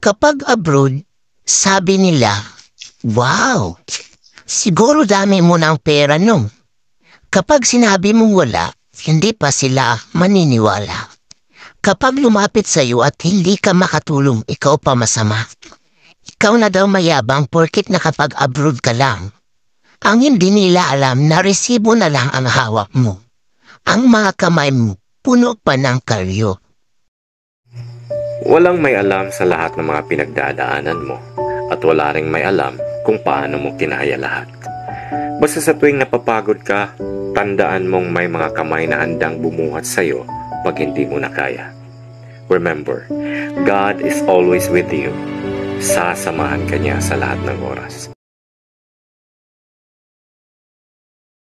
Kapag abroad, sabi nila, wow, siguro dami mo ng pera no. Kapag sinabi mong wala, hindi pa sila maniniwala. Kapag lumapit sa iyo at hindi ka makatulong, ikaw pa masama. Ikaw na daw mayabang porkit nakapag-abroad ka lang. Ang hindi nila alam na resibo na lang ang hawak mo. Ang mga kamay mo, puno pa ng karyo. Walang may alam sa lahat ng mga pinagdadaanan mo at wala ring may alam kung paano mo kinaya lahat. Basta sa tuwing napapagod ka, tandaan mong may mga kamay na handang bumuhat sa'yo pag hindi mo na kaya. Remember, God is always with you. Sasamahan ka niya sa lahat ng oras.